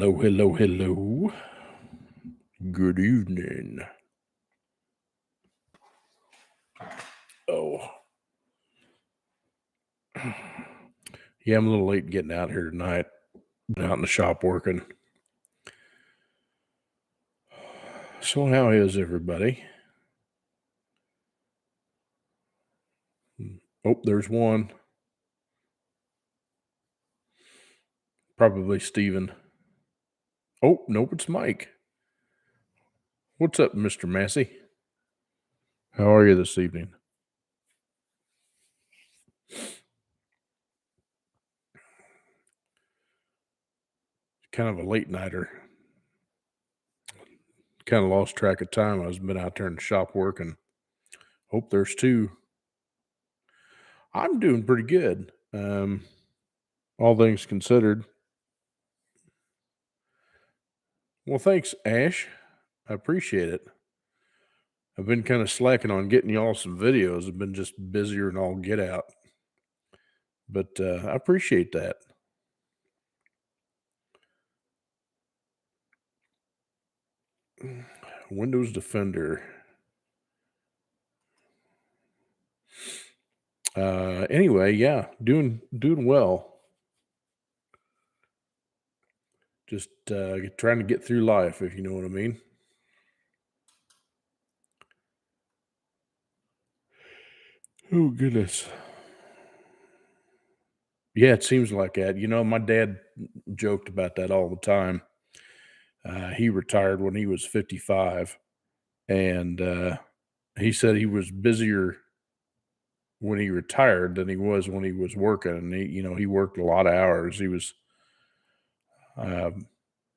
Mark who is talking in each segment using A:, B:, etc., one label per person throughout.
A: Hello, hello, hello. Good evening. Oh, yeah, I'm a little late getting out here tonight. Been out in the shop working. So, how is everybody? Oh, there's one. Probably Steven. Oh, nope, it's Mike. What's up, Mr. Massey? How are you this evening? Kind of a late nighter. Kind of lost track of time. I've been out there in the shop working. Hope there's two. I'm doing pretty good. All things considered. Well, thanks, Ash. I appreciate it. I've been kind of slacking on getting y'all some videos. I've been just busier and all get out. But I appreciate that. Windows Defender. Anyway, yeah, doing well. Just trying to get through life, if you know what I mean. Oh goodness. Yeah, it seems like that. You know, my dad joked about that all the time. He retired when he was 55, and he said he was busier when he retired than he was when he was working. And he worked a lot of hours. He was um,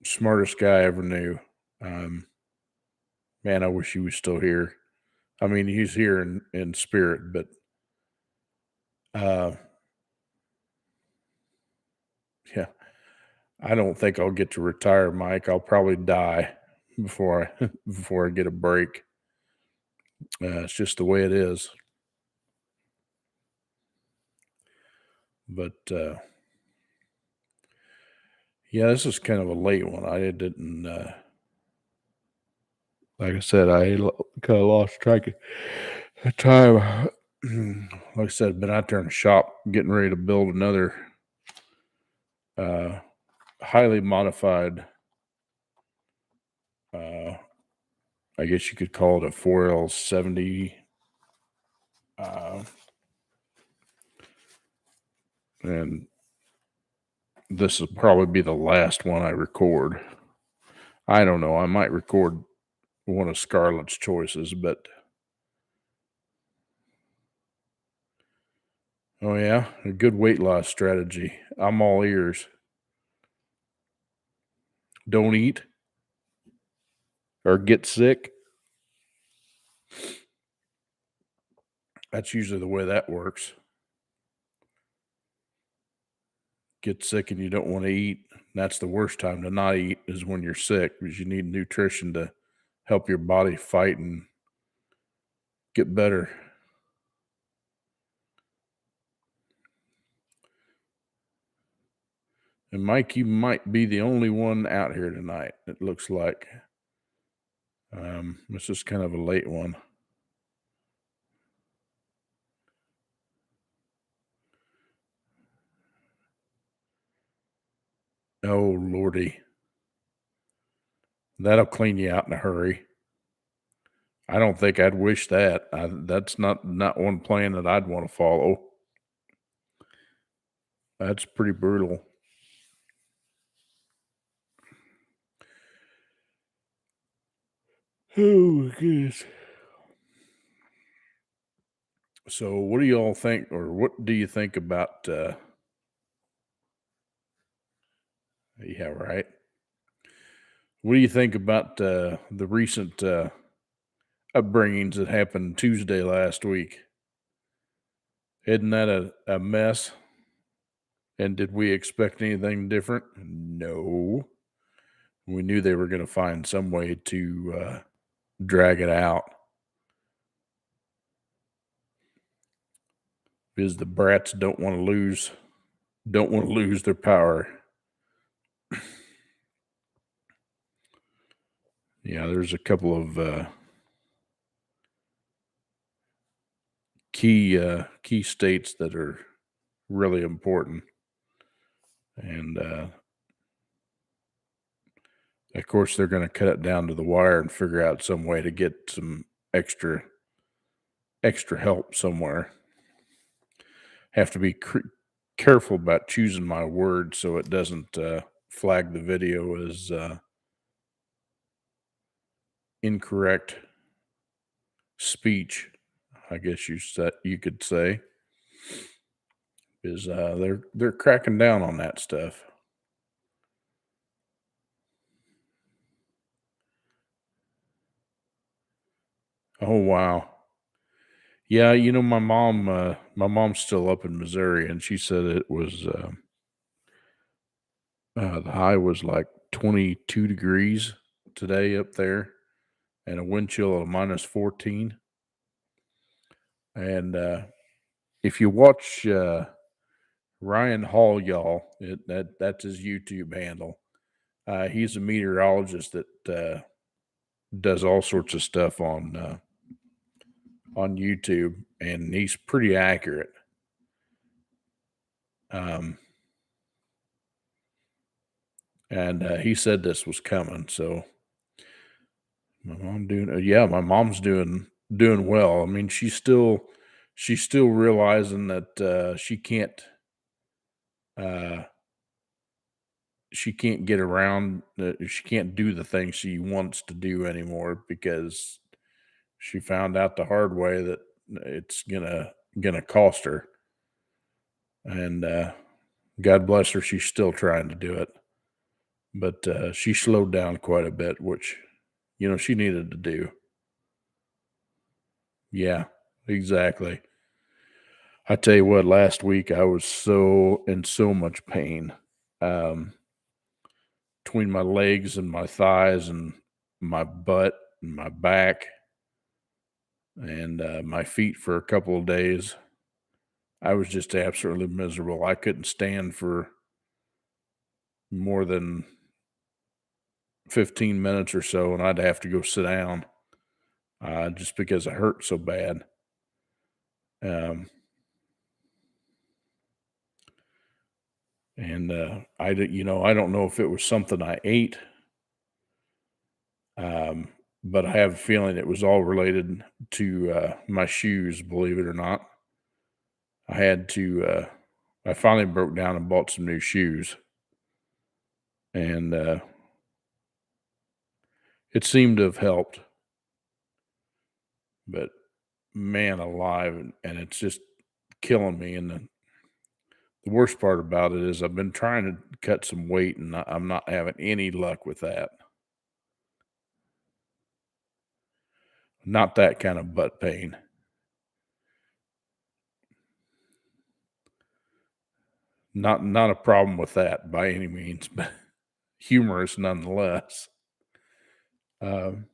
A: smartest guy I ever knew. Um, man, I wish he was still here. I mean, he's here in spirit, but uh, yeah, I don't think I'll get to retire, Mike. I'll probably die before I before I get a break. It's just the way it is. But yeah, this is kind of a late one. I didn't, like I said, kind of lost track of time. Like I said, been out there in the shop getting ready to build another uh, highly modified, uh, I guess you could call it a 4L70. Uh, and this will probably be the last one I record. I don't know. I might record one of Scarlett's choices, but oh, yeah, a good weight loss strategy. I'm all ears. Don't eat or get sick. That's usually the way that works. Get sick and you don't want to eat. That's the worst time to not eat, is when you're sick, because you need nutrition to help your body fight and get better. And Mike, you might be the only one out here tonight, it looks like. This is kind of a late one. Oh, Lordy. That'll clean you out in a hurry. I don't think I'd wish that. That's not one plan that I'd want to follow. That's pretty brutal. Oh my goodness. So, what do y'all think, or what do you think about? Yeah, right. What do you think about the recent upbringings that happened Tuesday last week? Isn't that a mess? And did we expect anything different? No. We knew they were going to find some way to drag it out, because the brats don't want to lose their power. Yeah, there's a couple of key states that are really important, and of course they're going to cut it down to the wire and figure out some way to get some extra help somewhere. Have to be careful about choosing my words so it doesn't flag the video as incorrect speech. I guess you could say, is they're cracking down on that stuff. Oh wow. Yeah, my mom's still up in Missouri, and she said it was the high was like 22 degrees today up there, and a wind chill of -14. And if you watch Ryan Hall, y'all, that's his YouTube handle. He's a meteorologist that does all sorts of stuff on YouTube, and he's pretty accurate. Um, and he said this was coming, so my mom's doing well. I mean, she's still realizing that uh, she can't get around. She can't do the things she wants to do anymore because she found out the hard way that it's gonna cost her. And God bless her, she's still trying to do it, but she slowed down quite a bit, which she needed to do. Yeah, exactly. I tell you what, last week I was so in so much pain um, between my legs and my thighs and my butt and my back and my feet for a couple of days. I was just absolutely miserable. I couldn't stand for more than 15 minutes or so, and I'd have to go sit down just because it hurt so bad. Um, and I don't know if it was something I ate, um, but I have a feeling it was all related to my shoes. Believe it or not, I had to. I finally broke down and bought some new shoes, and it seemed to have helped. But man alive, and it's just killing me. And the worst part about it is I've been trying to cut some weight, and I'm not having any luck with that. Not that kind of butt pain. Not a problem with that by any means, but humorous nonetheless. Um,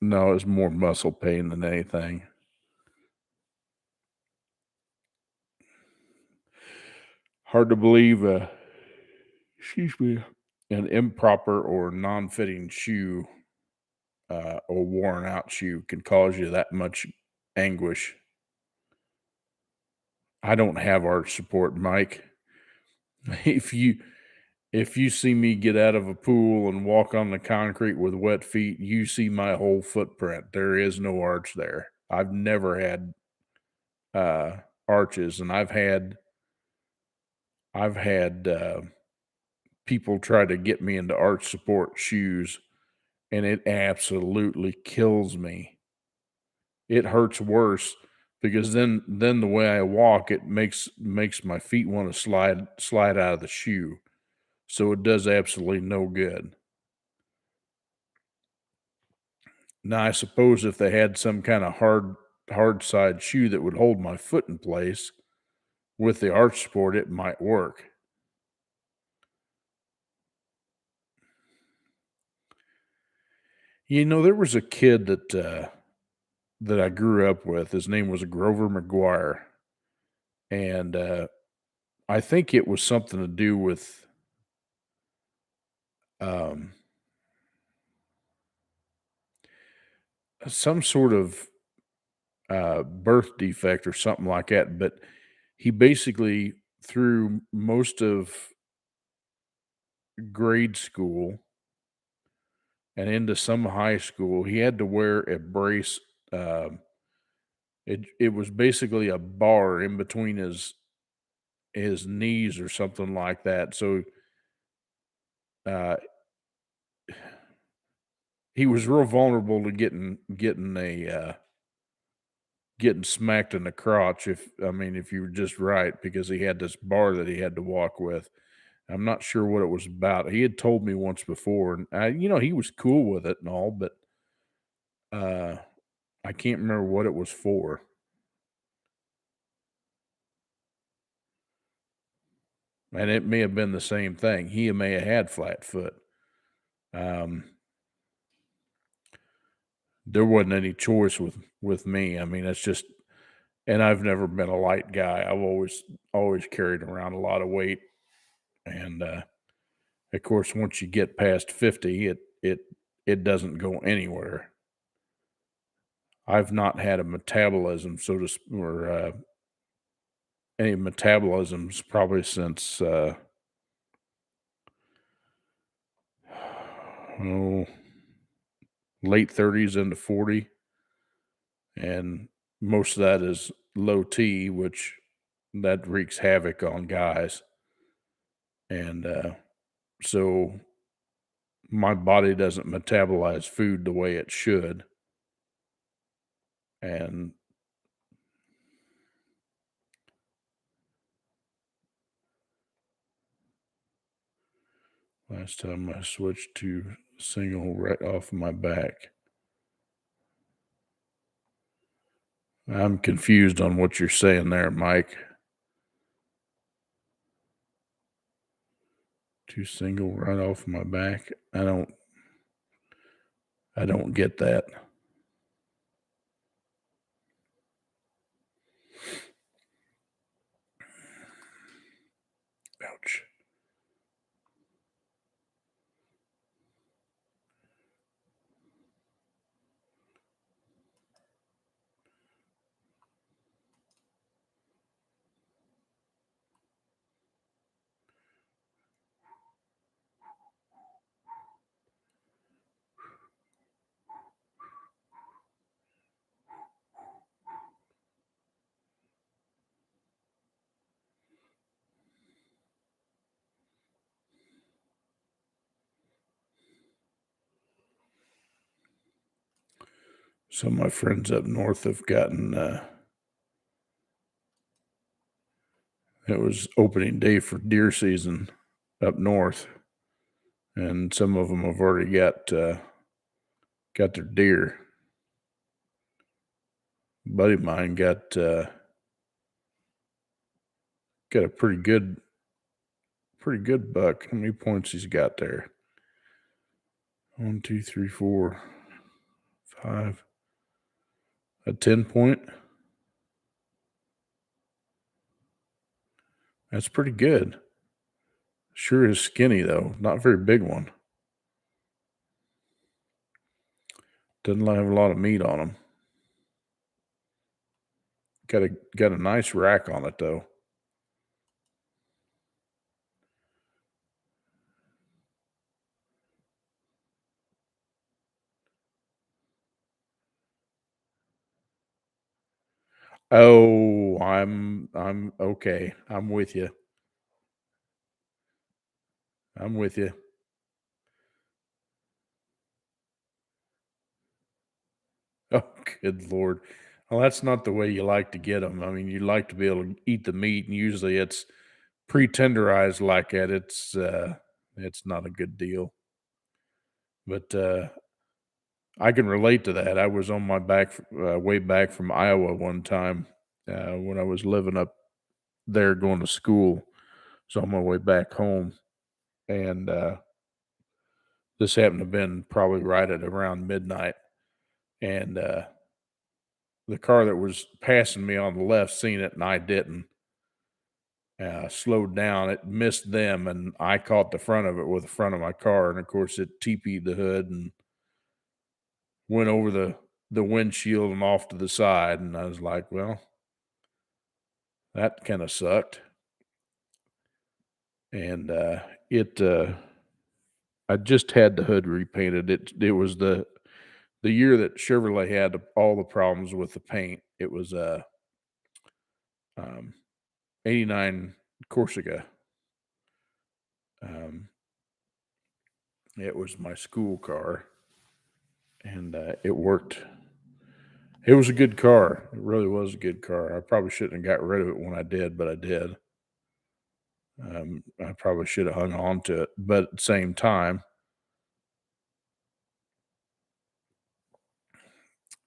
A: no, it's more muscle pain than anything. Hard to believe, excuse me, an improper or non-fitting shoe or worn out shoe can cause you that much anguish. I don't have arch support, Mike. If you see me get out of a pool and walk on the concrete with wet feet, you see my whole footprint. There is no arch there. I've never had uh, arches, and I've had people try to get me into arch support shoes, and it absolutely kills me. It hurts worse because then the way I walk, it makes my feet want to slide out of the shoe. So it does absolutely no good. Now, I suppose if they had some kind of hard side shoe that would hold my foot in place with the arch support, it might work. There was a kid that I grew up with. His name was Grover McGuire, and I think it was something to do with um, some sort of birth defect or something like that. But he basically, through most of grade school and into some high school, he had to wear a brace. Um, it was basically a bar in between his knees or something like that. So uh, he was real vulnerable to getting smacked in the crotch if I mean if you were just right because he had this bar that he had to walk with. I'm not sure what it was about. He had told me once before, and he was cool with it and all, but uh, I can't remember what it was for. And it may have been the same thing. He may have had flat foot. Um, there wasn't any choice with me. I mean, that's just, and I've never been a light guy. I've always carried around a lot of weight, and of course, once you get past 50, it doesn't go anywhere. I've not had a metabolism, so to or any metabolisms probably since oh, late 30s into 40, and most of that is low T, which that wreaks havoc on guys, and so my body doesn't metabolize food the way it should, and last time I switched to single right off my back. I'm confused on what you're saying there, Mike. To single right off my back. I don't get that. Ouch. Some of my friends up north have gotten it was opening day for deer season up north, and some of them have already got their deer. A buddy of mine got a pretty good buck. How many points he's got there? 1, 2, 3, 4, 5. A 10 point. That's pretty good. Sure is skinny though. Not a very big one. Doesn't have a lot of meat on him. Got a nice rack on it though. Oh, I'm okay. I'm with you. I'm with you. Oh, good lord. Well, that's not the way you like to get them. I mean, you like to be able to eat the meat, and usually it's pre-tenderized like that. It's not a good deal. But I can relate to that. I was on my way back from Iowa one time when I was living up there going to school. So on my way back home, and this happened to have been probably right at around midnight, and the car that was passing me on the left seen it, and I didn't. Slowed down. It missed them, and I caught the front of it with the front of my car, and of course it TP'd the hood and went over the the windshield and off to the side, and I was like, "Well, that kinda sucked." And, it, I just had the hood repainted. It was the year that Chevrolet had all the problems with the paint. It was a, um, '89 Corsica. Um, it was my school car, and, it worked. It was a good car. It really was a good car. I probably shouldn't have got rid of it when I did, but I did. I probably should have hung on to it, but at the same time,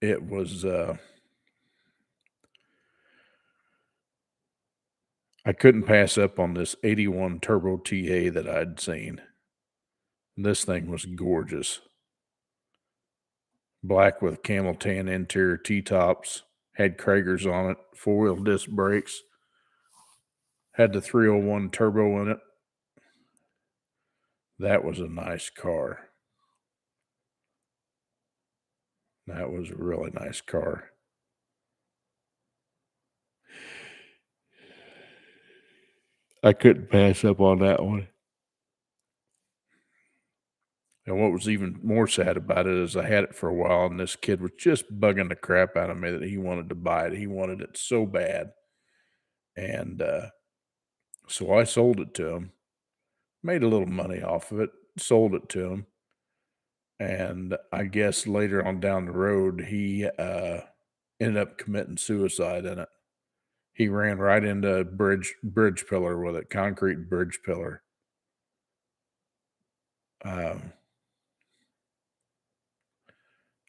A: it was, I couldn't pass up on this '81 Turbo TA that I'd seen. This thing was gorgeous. Black with camel tan interior T-tops, had Kragers on it, four-wheel disc brakes, had the 301 turbo in it. That was a nice car. That was a really nice car. I couldn't pass up on that one. And what was even more sad about it is I had it for a while, and this kid was just bugging the crap out of me that he wanted to buy it. He wanted it so bad. And so I sold it to him, made a little money off of it, sold it to him. And I guess later on down the road, he ended up committing suicide in it. He ran right into a bridge pillar with it, concrete bridge pillar. Um,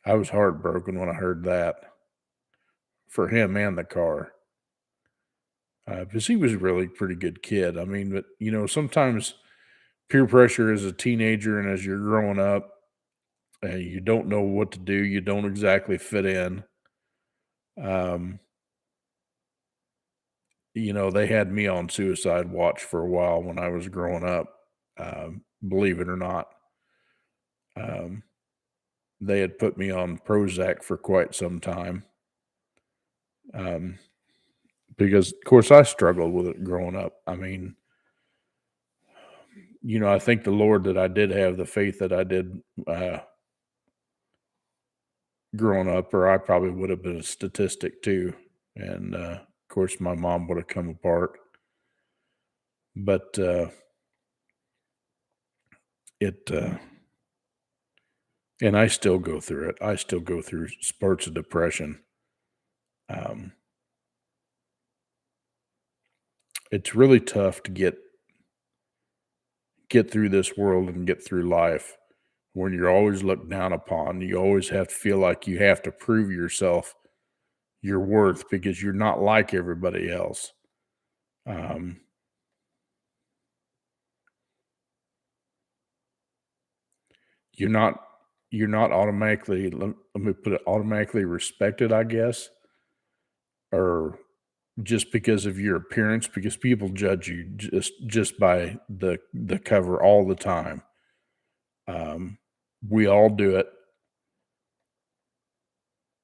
A: I was heartbroken when I heard that for him and the car, because he was a really pretty good kid. I mean, but sometimes peer pressure as a teenager and as you're growing up, you don't know what to do. You don't exactly fit in. Um, they had me on suicide watch for a while when I was growing up. Believe it or not, um, they had put me on Prozac for quite some time. Um, because of course I struggled with it growing up. I mean, I thank the Lord that I did have the faith that I did growing up, or I probably would have been a statistic too. And of course, my mom would have come apart. But it, and I still go through it. I still go through spurts of depression. Um, it's really tough to get through this world and get through life when you're always looked down upon. You always have to feel like you have to prove yourself your worth because you're not like everybody else. Um, you're not you're not automatically let me put it automatically respected, I guess, or just because of your appearance, because people judge you just by the cover all the time. Um, we all do it,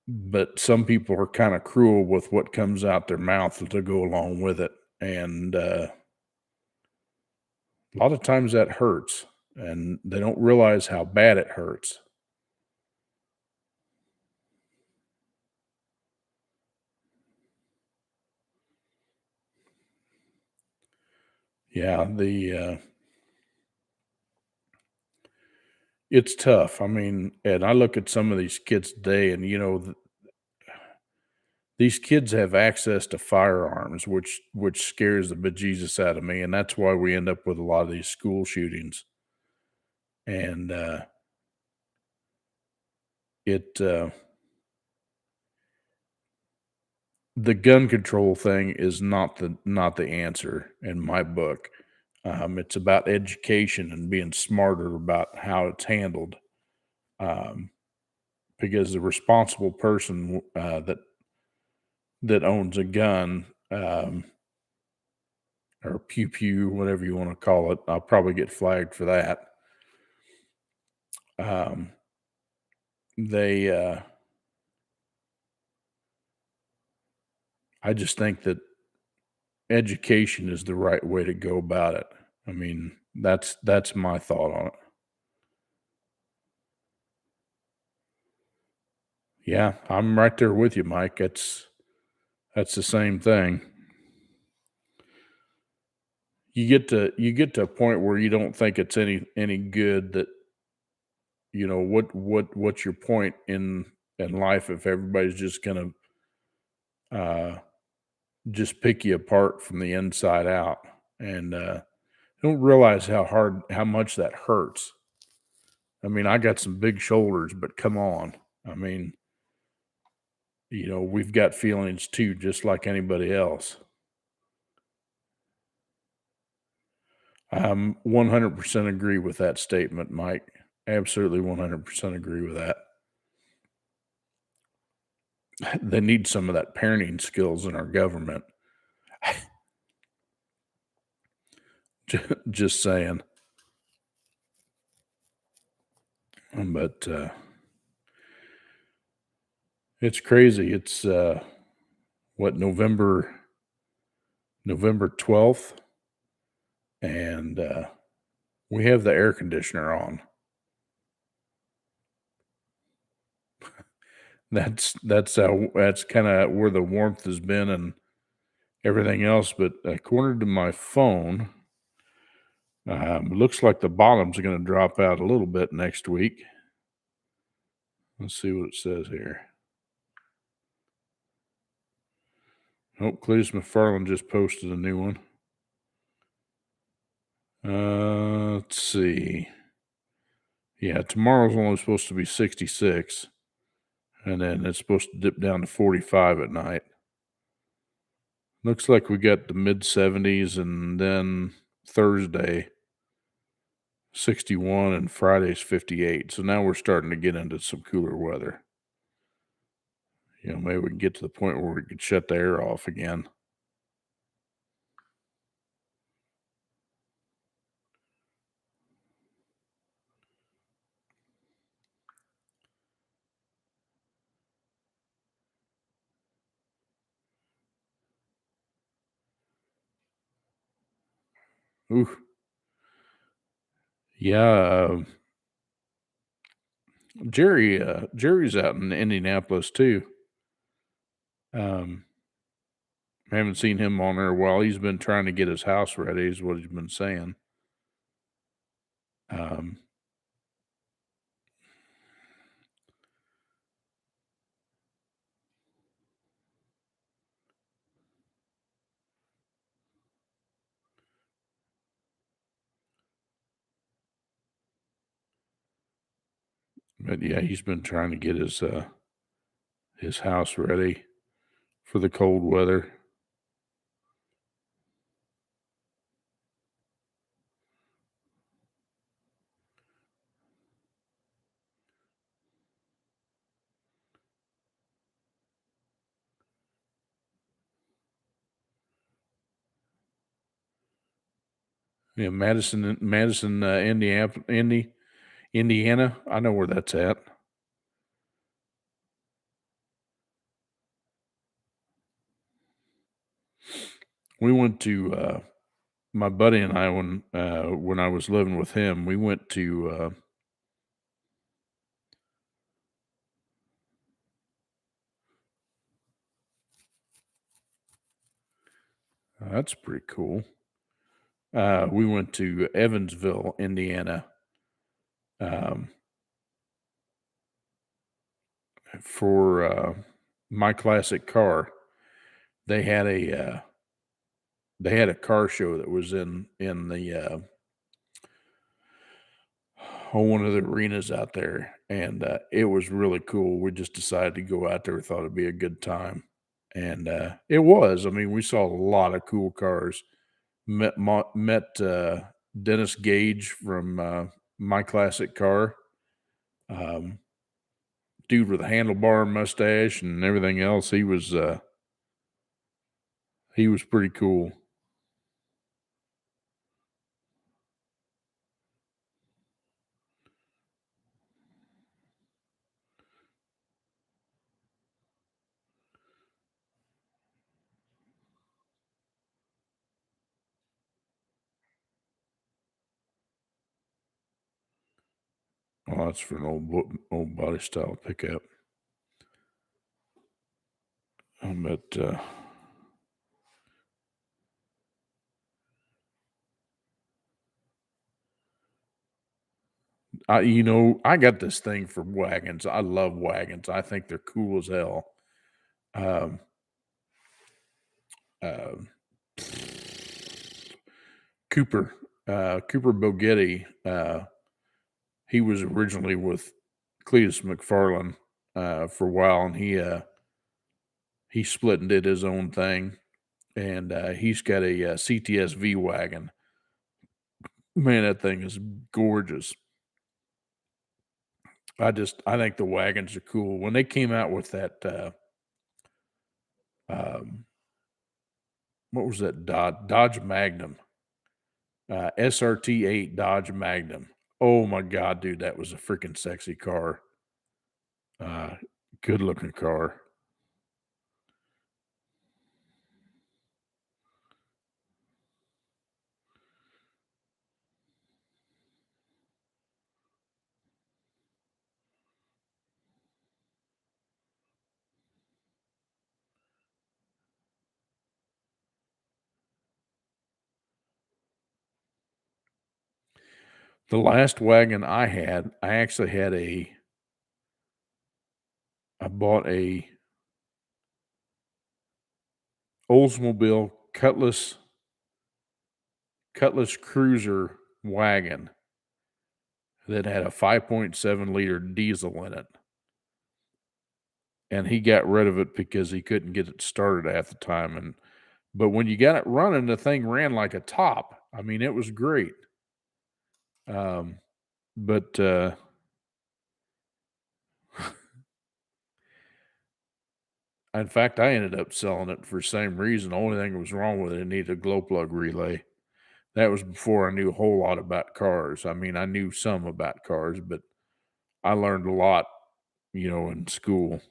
A: but some people are kind of cruel with what comes out their mouth to go along with it, and a lot of times that hurts, and they don't realize how bad it hurts. Yeah, the it's tough. I mean, and I look at some of these kids today, and these kids have access to firearms, which scares the bejesus out of me, and that's why we end up with a lot of these school shootings. And it the gun control thing is not the answer in my book. It's about education and being smarter about how it's handled. Um, because the responsible person that owns a gun, or pew pew, whatever you want to call it, I'll probably get flagged for that. Um, they I just think that education is the right way to go about it. I mean, that's my thought on it. Yeah, I'm right there with you, Mike. That's the same thing. You get to a point where you don't think it's any good that what's your point in life if everybody's just gonna uh just pick you apart from the inside out and don't realize how much that hurts. I mean, I got some big shoulders, but come on. I mean, we've got feelings too, just like anybody else. I'm 100% agree with that statement, Mike. Absolutely 100% agree with that. They need some of that parenting skills in our government. Just saying. But it's crazy. It's what November 12th, and we have the air conditioner on. That's kind of where the warmth has been and everything else. But according to my phone, looks like the bottom's going to drop out a little bit next week. Let's see what it says here. Oh, Cletus McFarland just posted a new one. Let's see. Yeah, tomorrow's only supposed to be 66, and then it's supposed to dip down to 45 at night. Looks like we got the mid 70s, and then Thursday 61, and Friday's 58. So now we're starting to get into some cooler weather. Maybe we can get to the point where we could shut the air off again. Ooh, yeah. Jerry's out in Indianapolis too. Um, I haven't seen him on there a while. He's been trying to get his house ready, is what he's been saying. Um, but yeah, he's been trying to get his house ready for the cold weather. Yeah, Madison, Indiana. I know where that's at. We went to my buddy and I when I was living with him. We went to that's pretty cool. We went to Evansville, Indiana, um, for my classic car. They had a car show that was in the one of the arenas out there, and it was really cool. We just decided to go out there. We thought it'd be a good time, and it was. I mean, we saw a lot of cool cars. Met Dennis Gage from My Classic Car. Um, Dude with a handlebar mustache and everything else. He was pretty cool. Oh, that's for an old body style pickup. But I got this thing for wagons. I love wagons. I think they're cool as hell. Um, um, Cooper, Cooper Bogetti, he was originally with Cletus McFarlane for a while, and he split and did his own thing, and he's got a CTS V wagon. Man, that thing is gorgeous. I think the wagons are cool. When they came out with that, um, what was that Dodge Magnum, SRT 8 Dodge Magnum. Oh my god, dude, that was a freaking sexy car. Uh, Good looking car. The last wagon I actually had I bought a Oldsmobile Cutlass Cruiser wagon that had a 5.7-liter diesel in it, and he got rid of it because he couldn't get it started half the time, but when you got it running, the thing ran like a top. I mean, it was great. Um, but, in fact, I ended up selling it for the same reason. The only thing that was wrong with it, it needed a glow plug relay. That was before I knew a whole lot about cars. I mean, I knew some about cars, but I learned a lot, in school.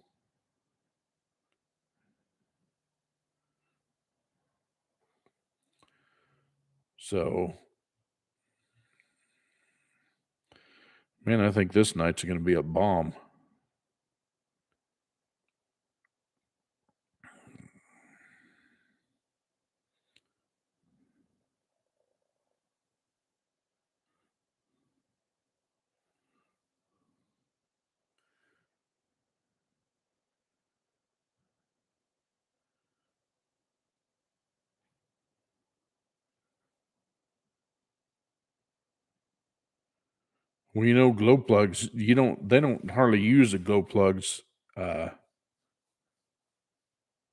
A: So, man, I think this night's gonna be a bomb. Well, glow plugs, they don't hardly use the glow plugs, uh,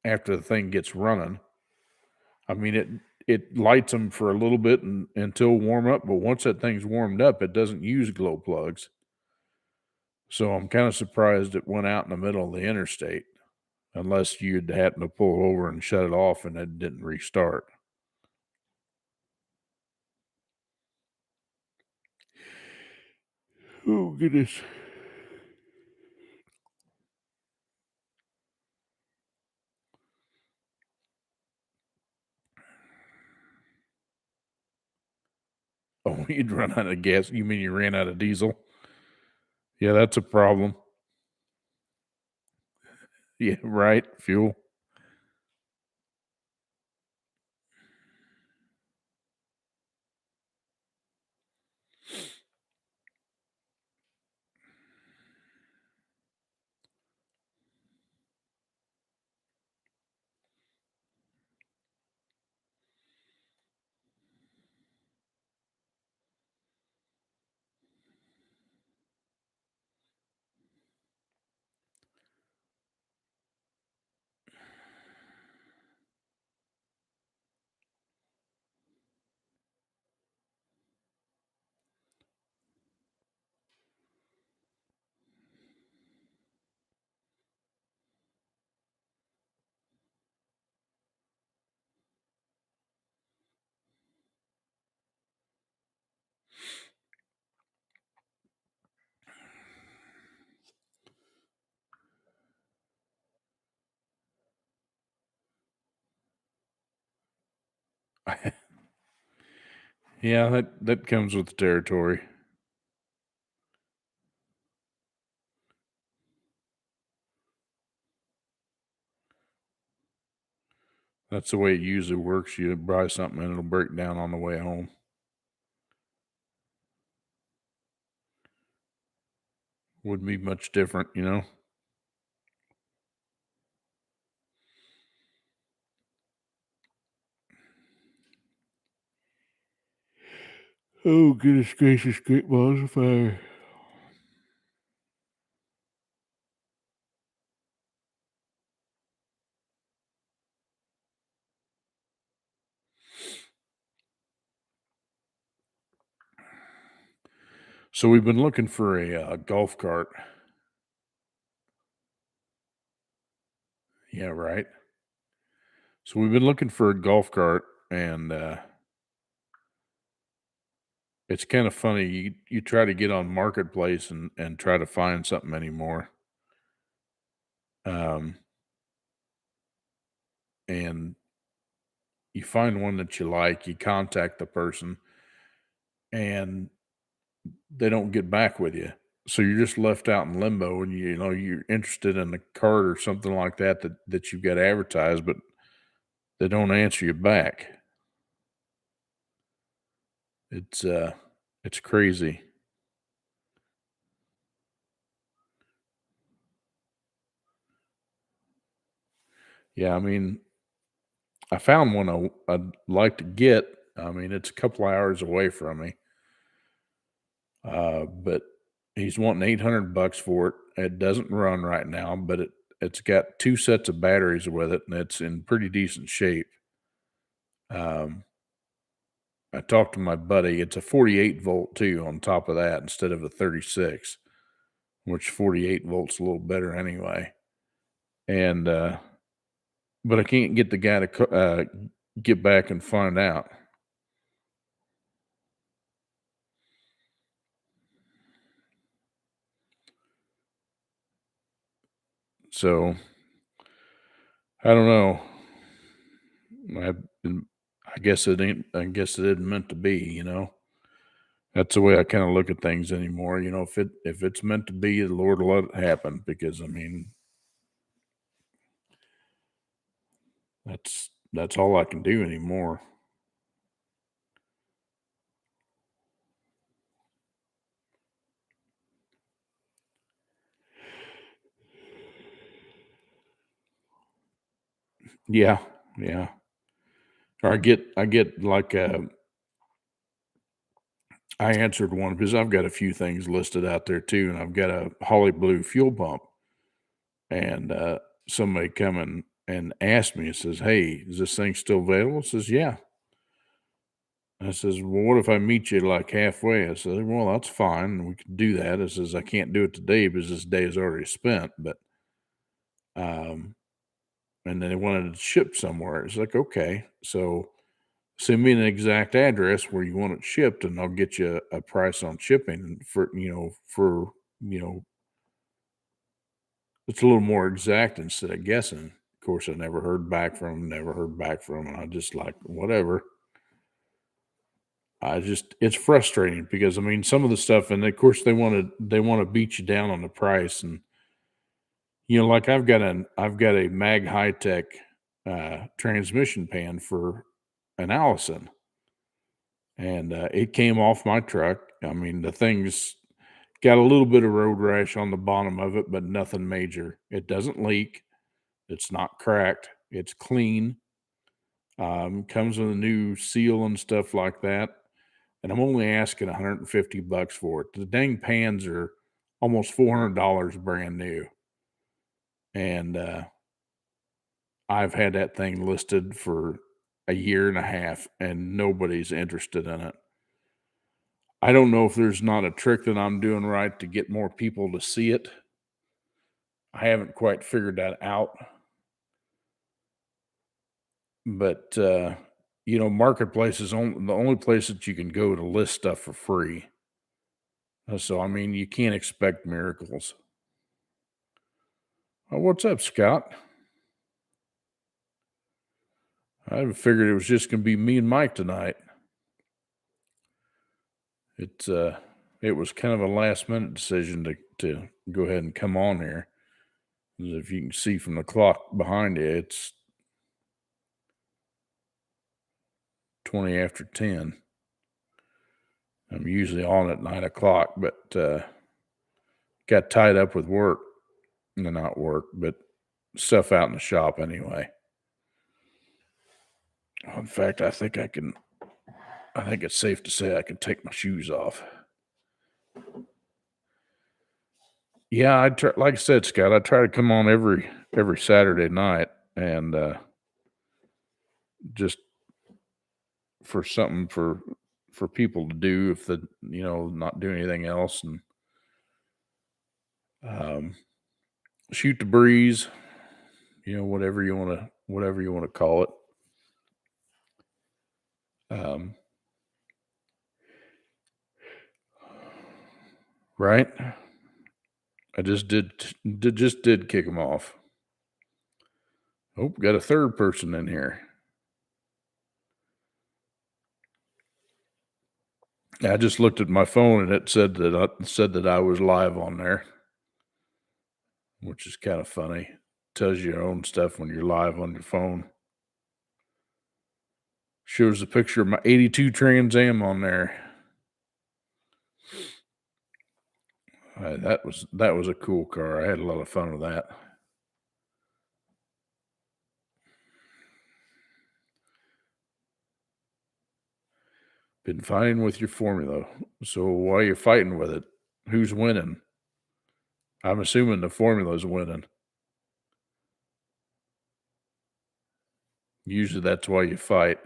A: after the thing gets running. I mean, it lights them for a little bit until warm up, but once that thing's warmed up, it doesn't use glow plugs. So I'm kinda surprised it went out in the middle of the interstate, unless you'd happen to pull over and shut it off and it didn't restart. Oh, goodness. Oh, you'd run out of gas. You mean you ran out of diesel? Yeah, that's a problem. Yeah, right, fuel. Yeah, that comes with the territory. That's the way it usually works. You buy something and it'll break down on the way home. Wouldn't be much different, you know? Oh, goodness gracious, great balls of fire. So we've been looking for a golf cart. Yeah, right. So we've been looking for a golf cart, and it's kind of funny. You try to get on Marketplace and try to find something anymore. Um, and you find one that you like, you contact the person, and they don't get back with you. So you're just left out in limbo, and you know you're interested in the cart or something like that you've got advertised, but they don't answer you back. It's uh, it's crazy. Yeah, I mean, I found one I'd like to get. I mean, it's a couple hours away from me, but he's wanting 800 bucks for it. It doesn't run right now, but it's got two sets of batteries with it, and it's in pretty decent shape. Um, I talked to my buddy. It's a 48 volt too. On top of that, instead of a 36, which 48 volts a little better anyway. And but I can't get the guy to get back and find out. So I don't know. I I guess it ain't. I guess it isn't meant to be. You know. That's the way I kind of look at things anymore. You know, if it's meant to be, the Lord will let it happen. Because I mean, that's all I can do anymore. Yeah, yeah. Or I get like I answered one because I've got a few things listed out there too, and I've got a Holly Blue fuel pump, and somebody come and asked me, and says, "Hey, is this thing still available?" I says, "Yeah." I says, "Well, what if I meet you like halfway?" I said, "Well, that's fine. We can do that." I says, "I can't do it today because this day is already spent." But um, and then they wanted it shipped somewhere. It's like, okay, so send me an exact address where you want it shipped, and I'll get you a price on shipping for you know it's a little more exact instead of guessing. Of course, I never heard back from 'em, never heard back from 'em, and I just like, whatever. I just it's frustrating because, I mean, some of the stuff and of course, they wanna beat you down on the price, and, like, I've got a Mag High-Tech, transmission pan for an Allison, and, it came off my truck. I mean, the thing's got a little bit of road rash on the bottom of it, but nothing major. It doesn't leak. It's not cracked. It's clean. Comes with a new seal and stuff like that. And I'm only asking 150 bucks for it. The dang pans are almost $400 brand new. And I've had that thing listed for a year and a half and nobody's interested in it. I don't know if there's not a trick that I'm doing right to get more people to see it. I haven't quite figured that out. But Marketplace is the only place that you can go to list stuff for free. So I mean, you can't expect miracles. What's up, Scott? I figured it was just gonna be me and Mike tonight. It's it was kind of a last minute decision to go ahead and come on here. As if you can see from the clock behind you, it's 20 after 10. I'm usually on at 9 o'clock, but got tied up with work. No, not work, but stuff out in the shop anyway. In fact, I think it's safe to say I can take my shoes off. Yeah, like I said, Scott, I try to come on every Saturday night and just for something for people to do if the not do anything else, and um, shoot the breeze, whatever you want to call it. Right? I just did kick him off. Oh, got a third person in here. I just looked at my phone and it said that I was live on there, which is kind of funny. Tells you your own stuff when you're live on your phone. Shows a picture of my 82 Trans Am on there. That was a cool car. I had a lot of fun with that. Been fighting with your formula. So why are you fighting with it? Who's winning? I'm assuming the formula's winning. Usually that's why you fight.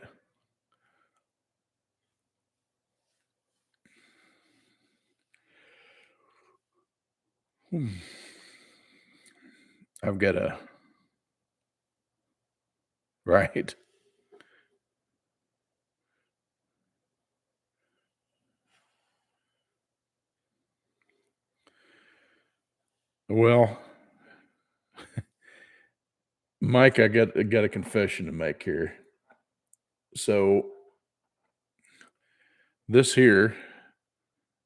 A: I've got a right. Well, Mike, I got a confession to make here. So this here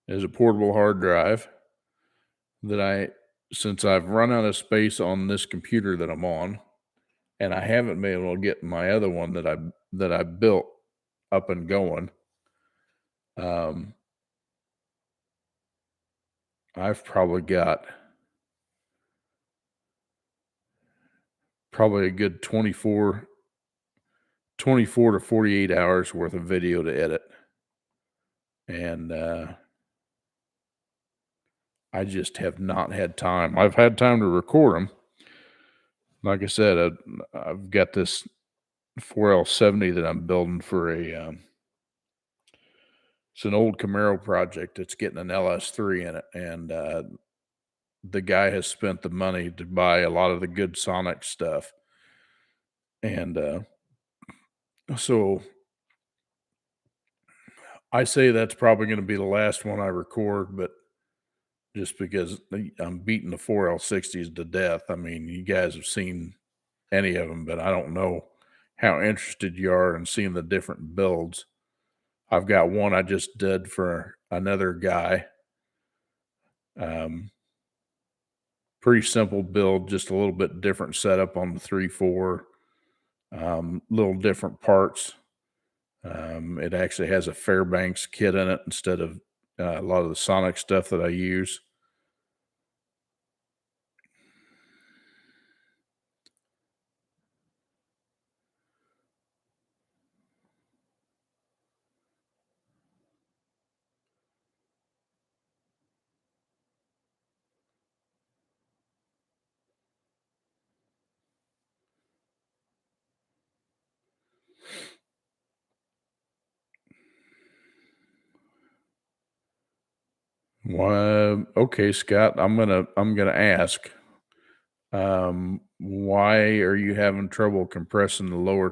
A: is a portable hard drive that since I've run out of space on this computer that I'm on, and I haven't been able to get my other one that I built up and going. I've probably got a good 24 to 48 hours worth of video to edit. And I just have not had time. I've had time to record them. Like I said, I've got this 4L70 that I'm building for it's an old Camaro project that's getting an LS3 in it. And the guy has spent the money to buy a lot of the good Sonic stuff. And so I say that's probably going to be the last one I record, but just because I'm beating the 4L60s to death. I mean, you guys have seen any of them, but I don't know how interested you are in seeing the different builds. I've got one I just did for another guy. Pretty simple build, just a little bit different setup on the 3.4, little different parts. It actually has a Fairbanks kit in it instead of a lot of the Sonic stuff that I use. Well, okay, Scott, I'm gonna ask. Why are you having trouble compressing the lower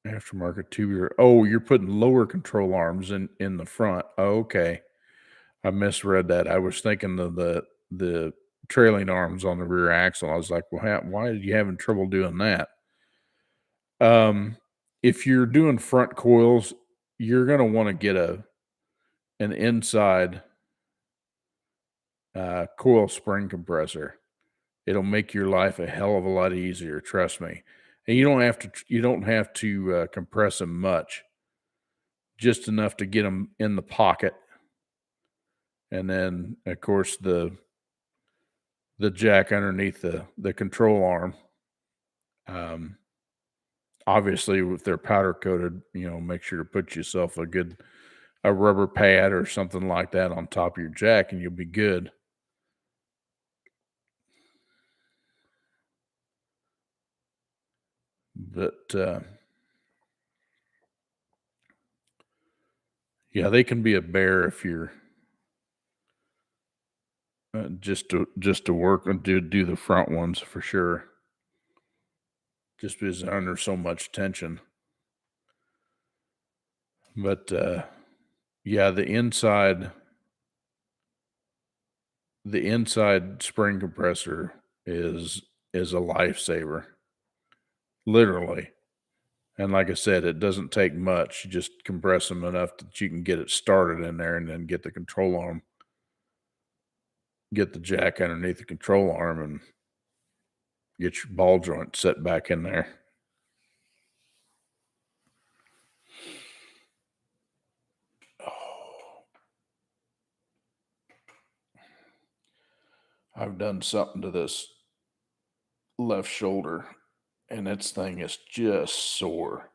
A: aftermarket tubular? Oh, you're putting lower control arms in the front. Oh, okay, I misread that. I was thinking of the trailing arms on the rear axle. I was like, well, why are you having trouble doing that? If you're doing front coils, you're gonna want to get an inside coil spring compressor. It'll make your life a hell of a lot easier, trust me. And you don't have to compress them much, just enough to get them in the pocket. And then, of course, the jack underneath the control arm. Um, Obviously, if they're powder coated, make sure to put yourself a rubber pad or something like that on top of your jack, and you'll be good. But yeah, they can be a bear if you're just to work and do the front ones for sure. Just because they're under so much tension. But yeah, the inside spring compressor is a lifesaver, literally. And like I said, it doesn't take much. You just compress them enough that you can get it started in there, and then get the control arm, get the jack underneath the control arm, and get your ball joint set back in there. Oh, I've done something to this left shoulder, and its thing is just sore.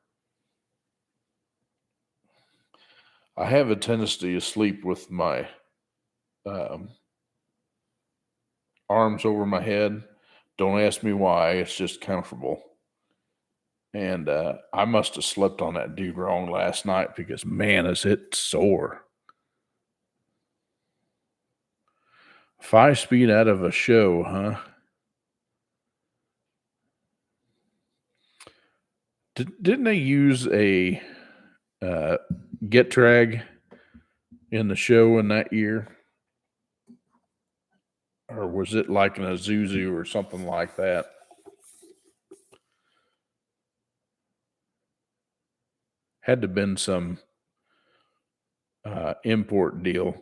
A: I have a tendency to sleep with my um, arms over my head. Don't ask me why. It's just comfortable. And I must have slept on that dude wrong last night, because man, is it sore. 5 speed out of a show, huh? Didn't they use a uh, get drag in the show in that year? Or was it like an Isuzu or something like that? Had to been some import deal,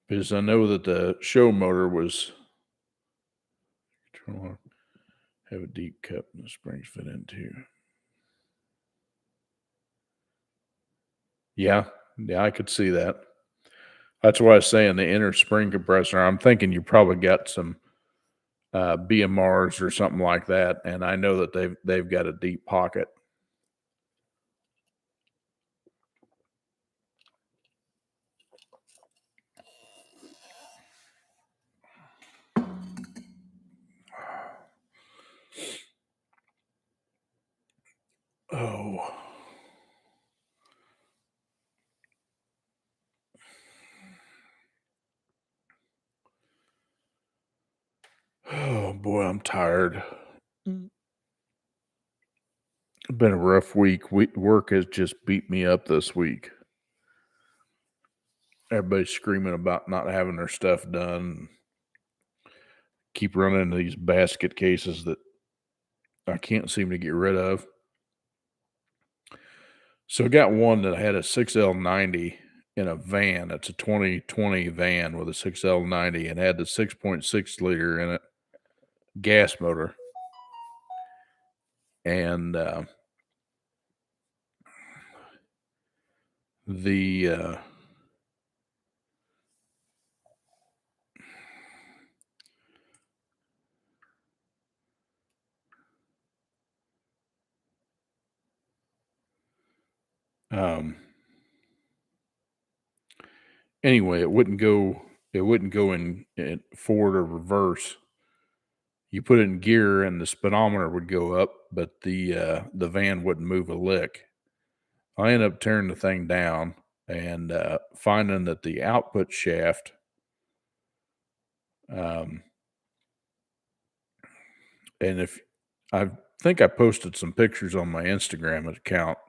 A: because I know that the show motor was have a deep cup and the springs fit into. Yeah, yeah, I could see that. That's why I was saying the inner spring compressor. I'm thinking you probably got some BMRs or something like that, and I know that they've got a deep pocket. Oh, oh boy, I'm tired. It's been a rough week. Work has just beat me up this week. Everybody's screaming about not having their stuff done. Keep running into these basket cases that I can't seem to get rid of. So I got one that had a 6L90 in a van. It's a 2020 van with a 6L90, and had the 6.6 liter in it, gas motor. And the um anyway, it wouldn't go in forward or reverse. You put it in gear and the speedometer would go up, but the van wouldn't move a lick. I ended up tearing the thing down, and finding that the output shaft, um and if I think I posted some pictures on my Instagram account.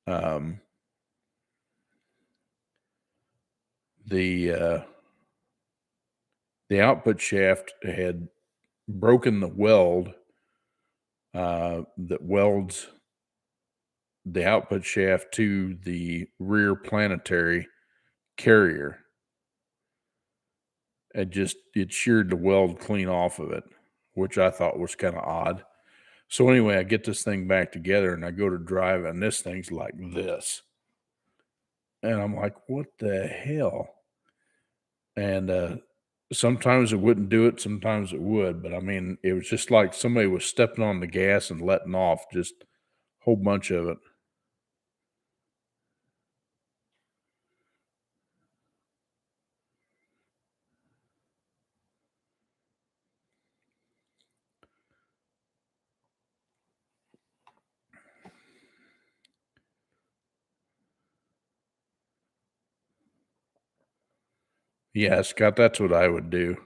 A: um the the output shaft had broken the weld that welds the output shaft to the rear planetary carrier. It sheared the weld clean off of it. which I thought was kind of odd. So anyway, I get this thing back together and I go to drive, and this thing's like this. And I'm like, what the hell? And sometimes it wouldn't do it, sometimes it would. But I mean, it was just like somebody was stepping on the gas and letting off just a whole bunch of it. Yeah, Scott, that's what I would do.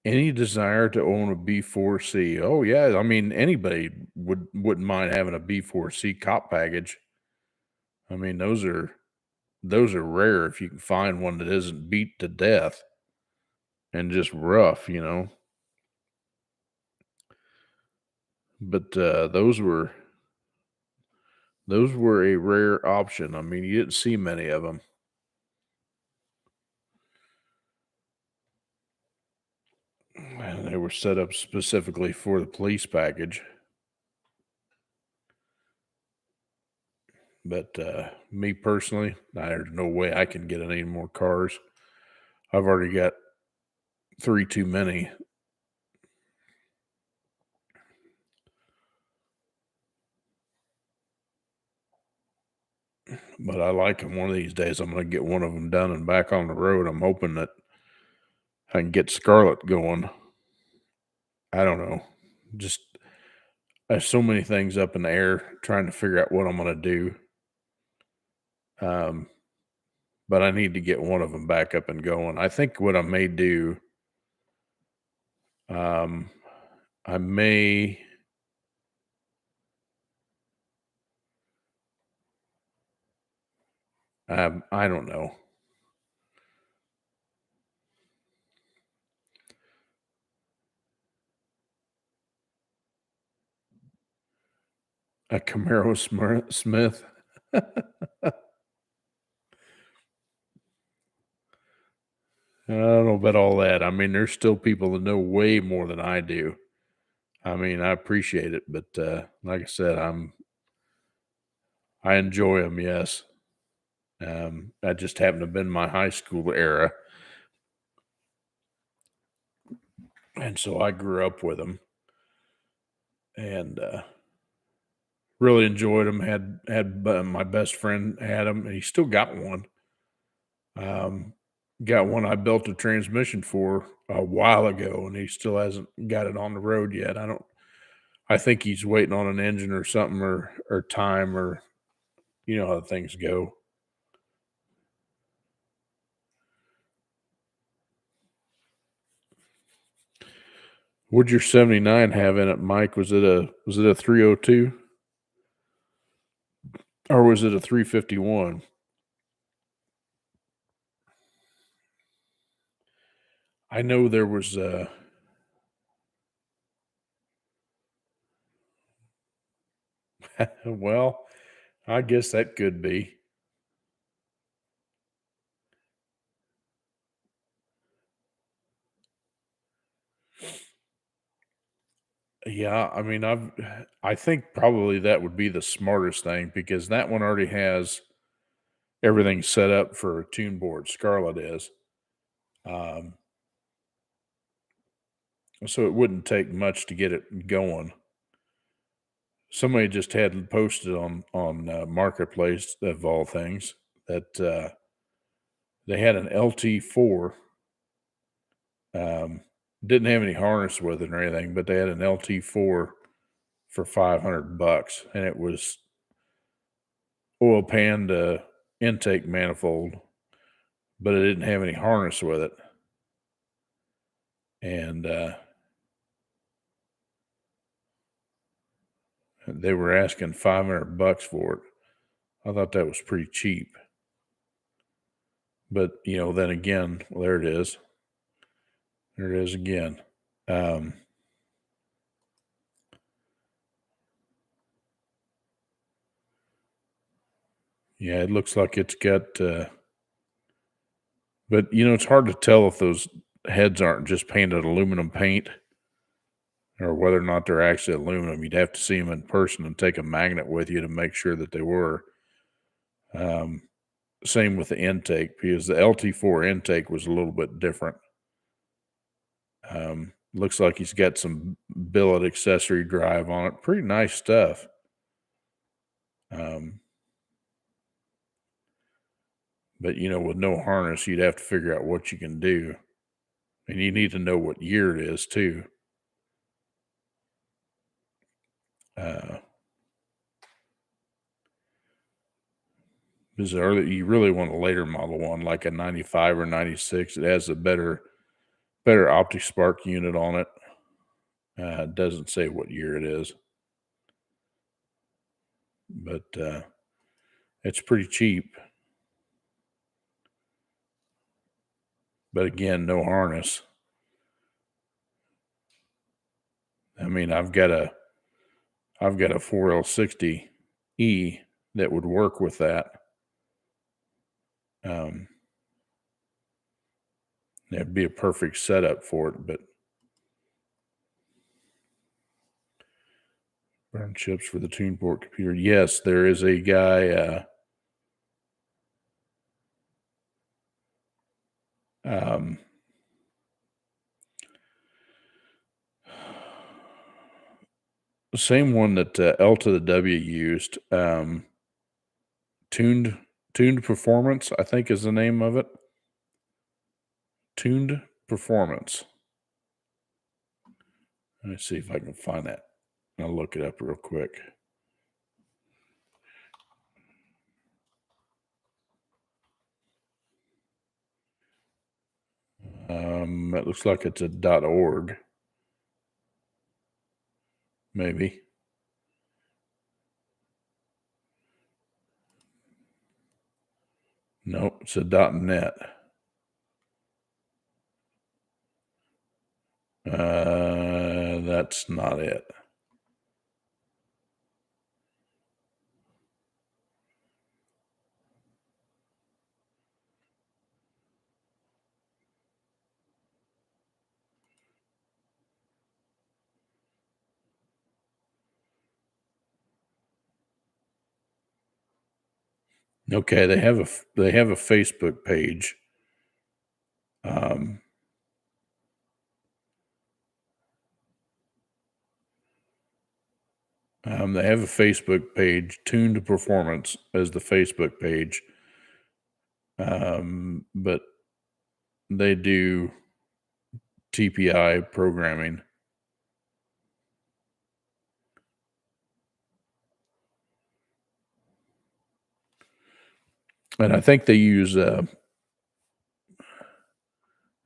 A: Any desire to own a B4C? Oh yeah, I mean anybody wouldn't mind having a B4C cop package. I mean those are rare if you can find one that isn't beat to death and just rough, you know. But those were a rare option. I mean, you didn't see many of them. And they were set up specifically for the police package. But me personally, there's no way I can get any more cars. I've already got three too many. But I like them. One of these days, I'm going to get one of them done and back on the road. I'm hoping that I can get Scarlet going. I don't know. Just there's so many things up in the air trying to figure out what I'm going to do. Um, but I need to get one of them back up and going. I think what I may do, um, I may, I don't know, a Camaro Smith. I don't know about all that. I mean, there's still people that know way more than I do. I mean, I appreciate it, but like I said, I enjoy them. Yes, that just happened to have been my high school era, and so I grew up with them and really enjoyed them. Had my best friend had them, and he still got one. Um, got one I built a transmission for a while ago, and he still hasn't got it on the road yet. I think he's waiting on an engine or something or time or you know how things go. What'd your 79 have in it, Mike? Was it a 302 or was it a 351? I know there was well, I guess that could be. Yeah, I mean, I think probably that would be the smartest thing because that one already has everything set up for a tune board. Scarlet is, um, so it wouldn't take much to get it going. Somebody just had posted on Marketplace of all things that they had an LT4. Um, didn't have any harness with it or anything, but they had an LT4 for $500, and it was oil pan to intake manifold, but it didn't have any harness with it. And they were asking $500 for it. I thought that was pretty cheap. But, you know, then again, well, there it is. There it is again. Um, yeah, it looks like it's got But, it's hard to tell if those heads aren't just painted aluminum paint or whether or not they're actually aluminum. You'd have to see them in person and take a magnet with you to make sure that they were. Um, Same with the intake, because the LT4 intake was a little bit different. Looks like he's got some billet accessory drive on it. Pretty nice stuff. Um, but, with no harness, you'd have to figure out what you can do. And you need to know what year it is, too. Uh, because you really want a later model one, like a 95 or 96. It has a better optic spark unit on it. It doesn't say what year it is. But it's pretty cheap. But again, no harness. I mean, I've got a 4L60E that would work with that. It'd be a perfect setup for it, but burn chips for the TunePort computer. Yes, there is a guy. The same one that L to the W used. Tuned Performance, I think, is the name of it. Tuned Performance. Let me see if I can find that. I'll look it up real quick. It looks like it's a .org. Maybe. Nope, it's a .net. That's not it. Okay, they have a Facebook page. They have a Facebook page, Tuned Performance as the Facebook page. But they do TPI programming. And I think they use have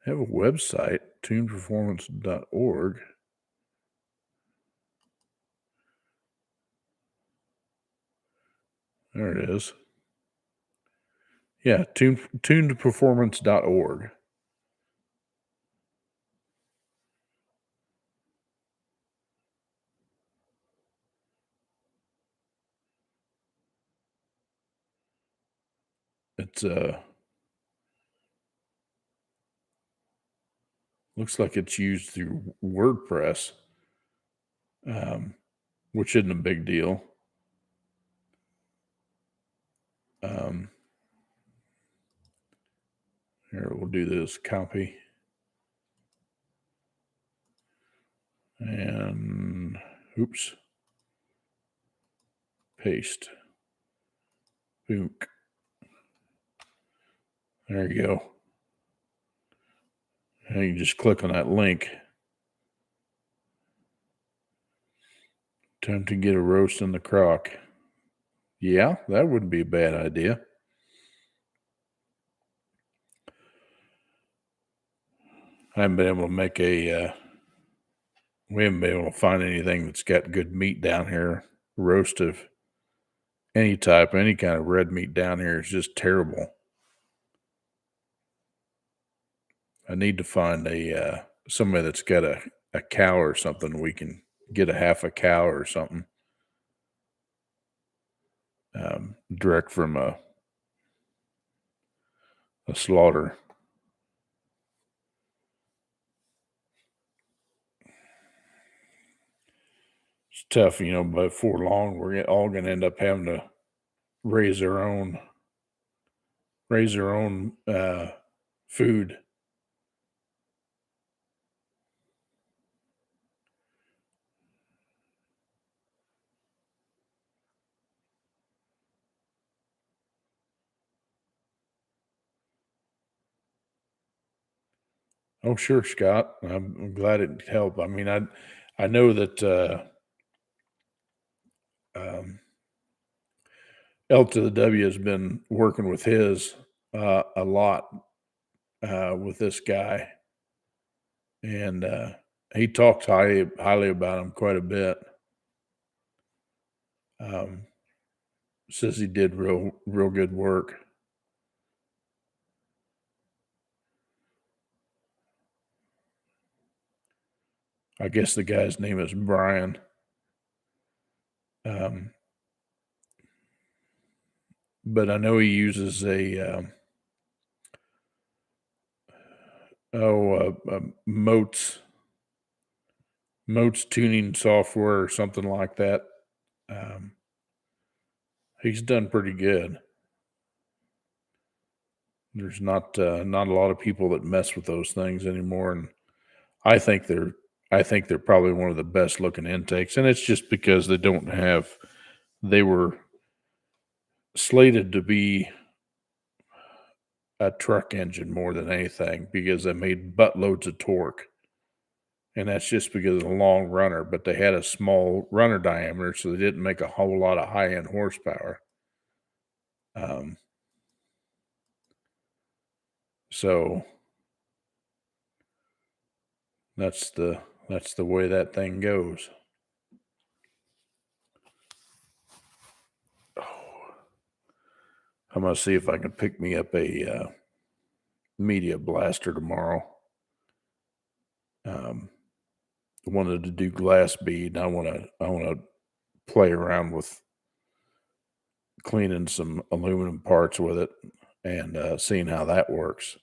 A: a website, tunedperformance.org. There it is. Yeah, tunedperformance.org. It's looks like it's used through WordPress, which isn't a big deal. Here, we'll do this copy. And oops. Paste. Boom. There you go. And you just click on that link. Time to get a roast in the crock. Yeah, that wouldn't be a bad idea. I haven't been able to make we haven't been able to find anything that's got good meat down here. Roast of any type, any kind of red meat down here is just terrible. I need to find somebody that's got a cow or something. We can get a half a cow or something. Direct from a slaughter. tough, but before long, we're all going to end up having to raise our own, food. Oh, sure, Scott. I'm glad it helped. I mean, I know that um, L to the W has been working with his a lot with this guy, and he talks highly about him quite a bit. Um, Says he did real good work. I guess the guy's name is Brian. Um, but I know he uses Moats tuning software or something like that. Um, he's done pretty good. There's not a lot of people that mess with those things anymore, and I think they're I think they're probably one of the best looking intakes, and it's just because they were slated to be a truck engine more than anything because they made buttloads of torque. And that's just because of the long runner, but they had a small runner diameter, so they didn't make a whole lot of high end horsepower. Um, so that's the way that thing goes. Oh, I'm gonna see if I can pick me up a media blaster tomorrow. Um, Wanted to do glass bead. I want to play around with cleaning some aluminum parts with it and seeing how that works.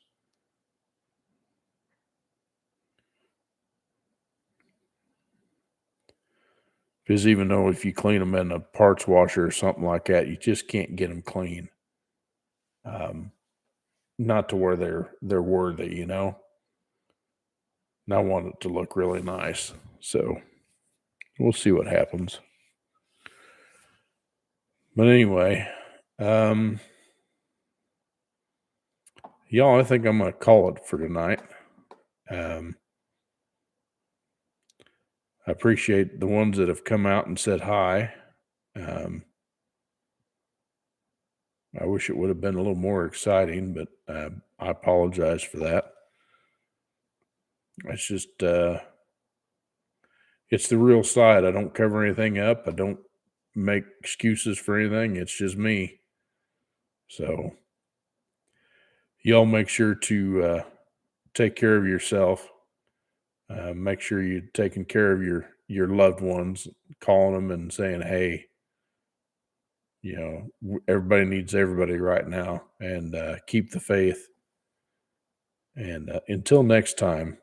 A: Because even though if you clean them in a parts washer or something like that, you just can't get them clean. Um, Not to where they're worthy, And I want it to look really nice. So we'll see what happens. But anyway, um, y'all, I think I'm gonna call it for tonight. Um, I appreciate the ones that have come out and said hi. Um, I wish it would have been a little more exciting, but I apologize for that. It's just it's the real side. I don't cover anything up. I don't make excuses for anything. It's just me. So y'all make sure to take care of yourself. Make sure you're taking care of your loved ones, calling them and saying, "Hey, everybody needs everybody right now," and keep the faith. And until next time,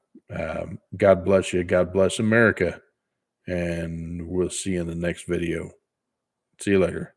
A: God bless you. God bless America. And we'll see you in the next video. See you later.